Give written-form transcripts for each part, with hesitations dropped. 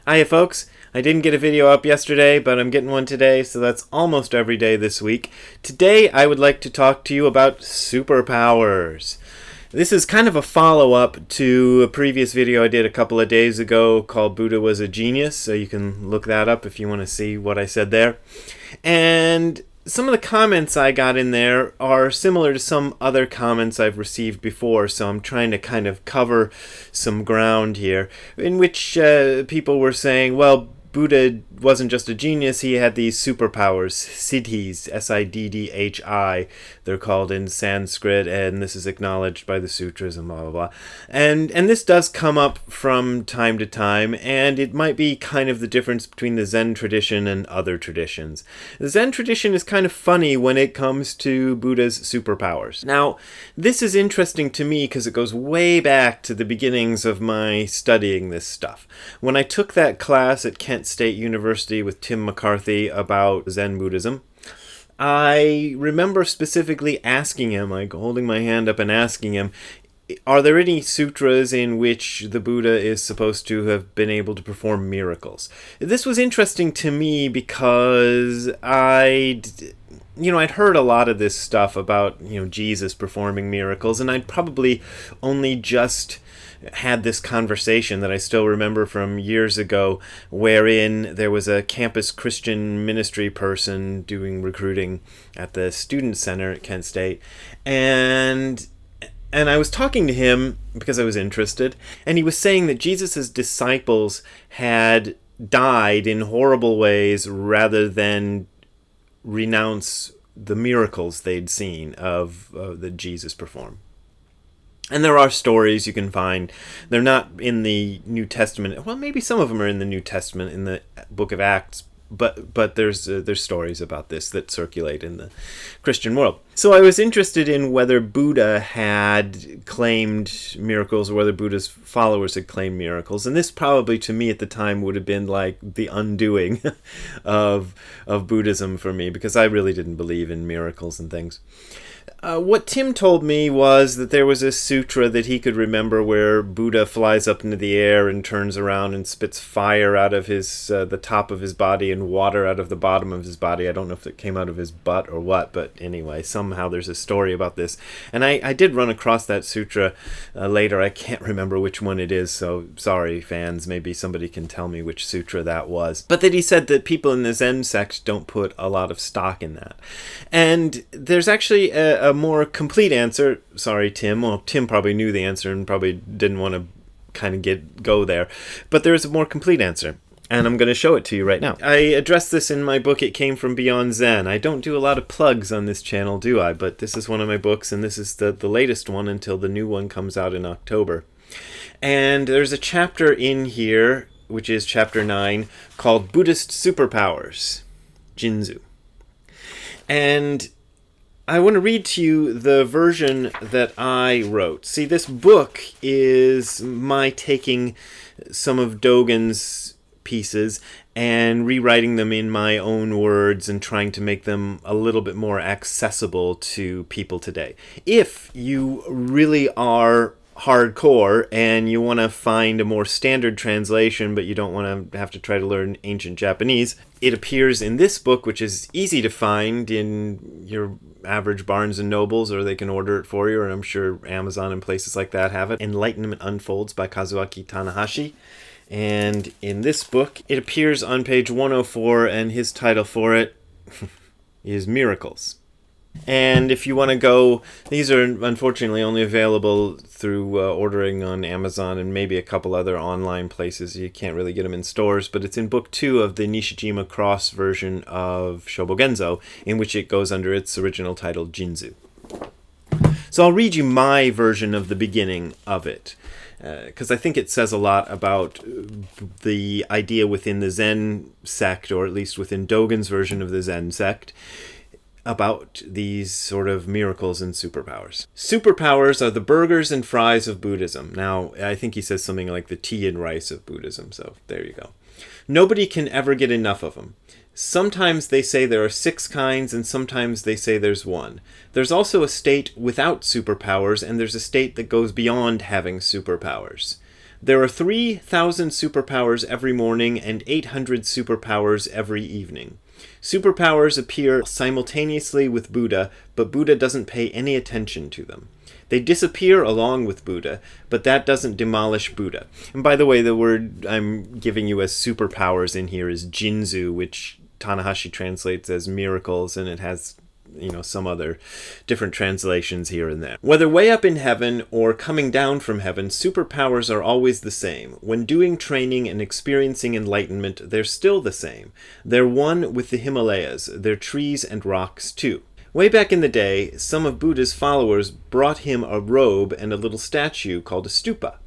Hiya folks, I didn't get a video up yesterday, but I'm getting one today, so that's almost every day this week. Today I would like to talk to you about superpowers. This is kind of a follow-up to a previous video I did a couple of days ago called Buddha Was a Genius, so you can look that up if you want to see what I said there. And some of the comments I got in there are similar to some other comments I've received before, so I'm trying to kind of cover some ground here, in which people were saying, well, Buddha wasn't just a genius, he had these superpowers, siddhis, S-I-D-D-H-I, they're called in Sanskrit, and this is acknowledged by the sutras and blah, blah, blah. And this does come up from time to time, and it might be kind of the difference between the Zen tradition and other traditions. The Zen tradition is kind of funny when it comes to Buddha's superpowers. Now, this is interesting to me because it goes way back to the beginnings of my studying this stuff. When I took that class at Kent State University with Tim McCarthy about Zen Buddhism, I remember specifically asking him, like holding my hand up and asking him, are there any sutras in which the Buddha is supposed to have been able to perform miracles? This was interesting to me because I'd heard a lot of this stuff about, Jesus performing miracles, and I'd probably only just had this conversation that I still remember from years ago, wherein there was a campus Christian ministry person doing recruiting at the student center at Kent State, and I was talking to him because I was interested, and he was saying that Jesus' disciples had died in horrible ways rather than renounce the miracles they'd seen of that Jesus performed. And there are stories you can find. They're not in the New Testament. Well, maybe some of them are in the New Testament, in the book of Acts, but there's stories about this that circulate in the Christian world. So I was interested in whether Buddha had claimed miracles or whether Buddha's followers had claimed miracles. And this probably, to me at the time, would have been like the undoing of Buddhism for me, because I really didn't believe in miracles and things. What Tim told me was that there was a sutra that he could remember where Buddha flies up into the air and turns around and spits fire out of his the top of his body and water out of the bottom of his body. I don't know if it came out of his butt or what, but anyway, somehow there's a story about this. And I did run across that sutra later. I can't remember which one it is, so sorry, fans. Maybe somebody can tell me which sutra that was. But that he said that people in the Zen sect don't put a lot of stock in that. And there's actually a more complete answer. Sorry, Tim. Well, Tim probably knew the answer and probably didn't want to kind of go there. But there is a more complete answer, and I'm going to show it to you right now. I addressed this in my book, It Came From Beyond Zen. I don't do a lot of plugs on this channel, do I? But this is one of my books, and this is the latest one until the new one comes out in October. And there's a chapter in here, which is chapter 9, called Buddhist Superpowers, Jinzu. And I want to read to you the version that I wrote. See, this book is my taking some of Dogen's pieces and rewriting them in my own words and trying to make them a little bit more accessible to people today. If you really are hardcore and you want to find a more standard translation, but you don't want to have to try to learn ancient Japanese, it appears in this book, which is easy to find in your average Barnes and Nobles, or they can order it for you, or I'm sure Amazon and places like that have it. Enlightenment Unfolds by Kazuaki Tanahashi. And in this book, it appears on page 104, and his title for it is Miracles. And if you want to go, these are unfortunately only available through ordering on Amazon and maybe a couple other online places. You can't really get them in stores, but it's in book 2 of the Nishijima Cross version of Shobogenzo, in which it goes under its original title, Jinzu. So I'll read you my version of the beginning of it, because I think it says a lot about the idea within the Zen sect, or at least within Dogen's version of the Zen sect, about these sort of miracles and superpowers. Superpowers are the burgers and fries of Buddhism. Now, I think he says something like the tea and rice of Buddhism, so there you go. Nobody can ever get enough of them. Sometimes they say there are 6 kinds, and sometimes they say there's 1. There's also a state without superpowers, and there's a state that goes beyond having superpowers. There are 3,000 superpowers every morning and 800 superpowers every evening. Superpowers appear simultaneously with Buddha, but Buddha doesn't pay any attention to them. They disappear along with Buddha, but that doesn't demolish Buddha. And by the way, the word I'm giving you as superpowers in here is jinzu, which Tanahashi translates as miracles, and it has some other different translations here and there. Whether way up in heaven or coming down from heaven, superpowers are always the same. When doing training and experiencing enlightenment, they're still the same. They're one with the Himalayas. They're trees and rocks too. Way back in the day, some of Buddha's followers brought him a robe and a little statue called a stupa.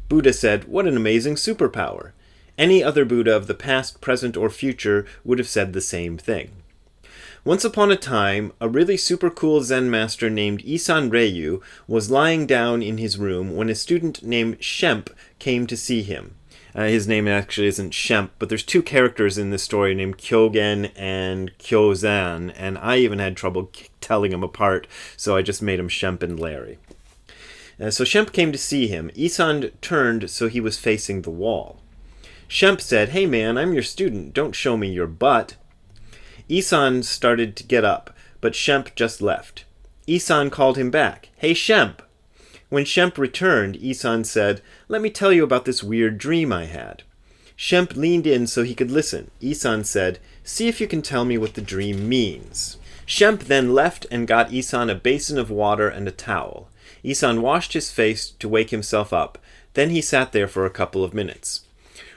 Buddha said, "What an amazing superpower." Any other Buddha of the past, present, or future would have said the same thing. Once upon a time, a really super cool Zen master named Isan Ryu was lying down in his room when a student named Shemp came to see him. His name actually isn't Shemp, but there's two characters in this story named Kyogen and Kyozan, and I even had trouble telling them apart, so I just made them Shemp and Larry. So Shemp came to see him. Isan turned so he was facing the wall. Shemp said, "Hey man, I'm your student, don't show me your butt." Isan started to get up, but Shemp just left. Isan called him back. "Hey Shemp." When Shemp returned, Isan said, "Let me tell you about this weird dream I had." Shemp leaned in so he could listen. Isan said, "See if you can tell me what the dream means." Shemp then left and got Isan a basin of water and a towel. Isan washed his face to wake himself up. Then he sat there for a couple of minutes.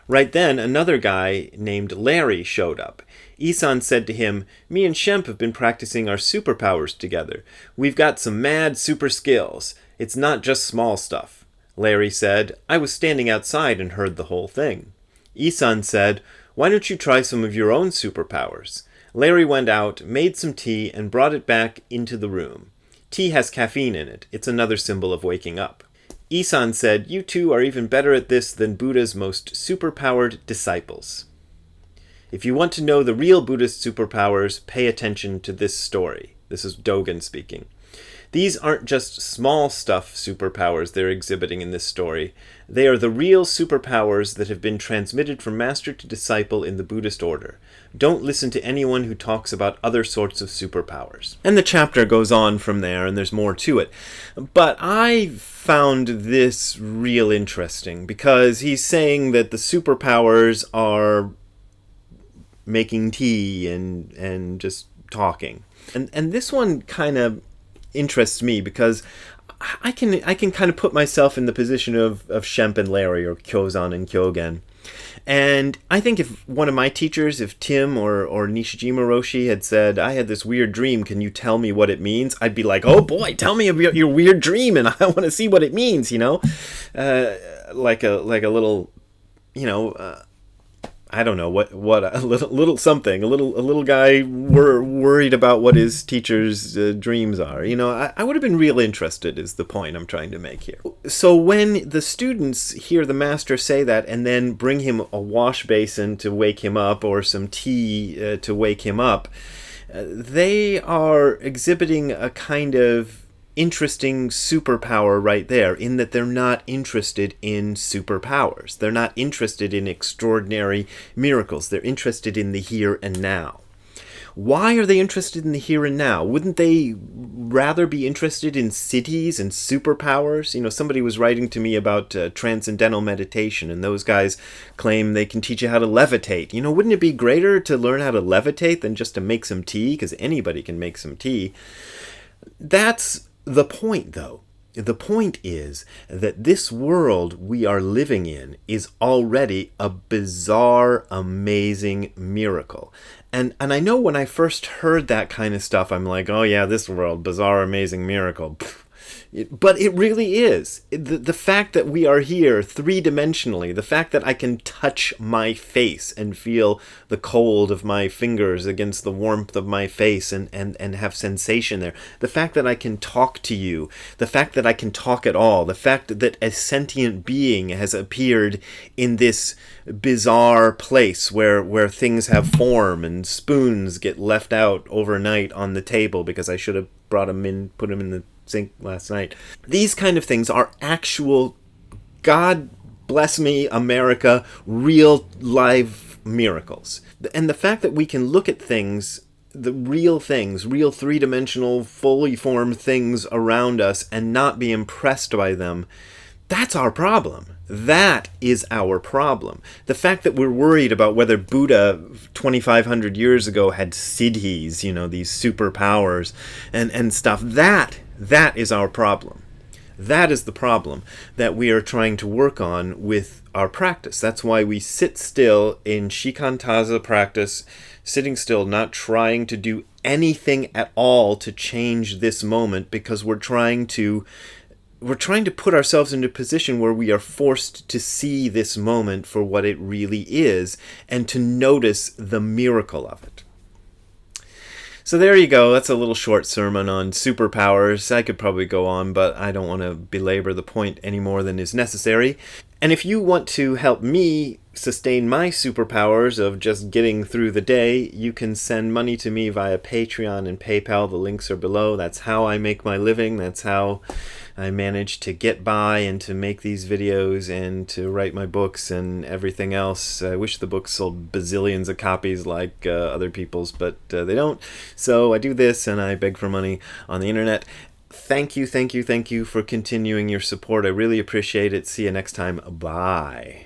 Right then, another guy named Larry showed up. Isan said to him, "Me and Shemp have been practicing our superpowers together. We've got some mad super skills. It's not just small stuff." Larry said, "I was standing outside and heard the whole thing." Isan said, "Why don't you try some of your own superpowers?" Larry went out, made some tea, and brought it back into the room. Tea has caffeine in it. It's another symbol of waking up. Isan said, "You two are even better at this than Buddha's most superpowered disciples." If you want to know the real Buddhist superpowers, pay attention to this story. This is Dogen speaking. These aren't just small stuff superpowers they're exhibiting in this story. They are the real superpowers that have been transmitted from master to disciple in the Buddhist order. Don't listen to anyone who talks about other sorts of superpowers. And the chapter goes on from there, and there's more to it. But I found this real interesting because he's saying that the superpowers are making tea and just talking. And this one kind of interests me because I can kind of put myself in the position of Shemp and Larry, or Kyozan and Kyogen. And I think if one of my teachers, if Tim or Nishijima Roshi had said, "I had this weird dream, can you tell me what it means?" I'd be like, "Oh boy, tell me about your weird dream, and I want to see what it means," like a little, I don't know what a little something, a little guy worried about what his teacher's dreams are. I would have been real interested, is the point I'm trying to make here. So when the students hear the master say that and then bring him a wash basin to wake him up, or some tea to wake him up, they are exhibiting a kind of interesting superpower right there, in that they're not interested in superpowers. They're not interested in extraordinary miracles. They're interested in the here and now. Why are they interested in the here and now? Wouldn't they rather be interested in cities and superpowers? Somebody was writing to me about transcendental meditation, and those guys claim they can teach you how to levitate. Wouldn't it be greater to learn how to levitate than just to make some tea? Because anybody can make some tea. That's the point, though. The point is that this world we are living in is already a bizarre, amazing miracle. And I know when I first heard that kind of stuff, I'm like, oh yeah, this world, bizarre, amazing miracle. But it really is. The fact that we are here three-dimensionally, the fact that I can touch my face and feel the cold of my fingers against the warmth of my face and have sensation there, the fact that I can talk to you, the fact that I can talk at all, the fact that a sentient being has appeared in this bizarre place where things have form and spoons get left out overnight on the table because I should have brought them in, put them in the sink last night. These kind of things are actual God bless me, America, real live miracles. And the fact that we can look at things, the real things, real three-dimensional, fully formed things around us and not be impressed by them, that's our problem. That is our problem. The fact that we're worried about whether Buddha 2,500 years ago had siddhis, these superpowers and stuff, that is our problem. That is the problem that we are trying to work on with our practice. That's why we sit still in shikantaza practice, sitting still, not trying to do anything at all to change this moment, because we're trying to put ourselves into a position where we are forced to see this moment for what it really is and to notice the miracle of it. So there you go. That's a little short sermon on superpowers. I could probably go on, but I don't want to belabor the point any more than is necessary. And if you want to help me sustain my superpowers of just getting through the day, you can send money to me via Patreon and PayPal. The links are below. That's how I make my living. That's how I manage to get by and to make these videos and to write my books and everything else. I wish the books sold bazillions of copies like other people's, but they don't. So I do this and I beg for money on the internet. Thank you for continuing your support. I really appreciate it. See you next time. Bye.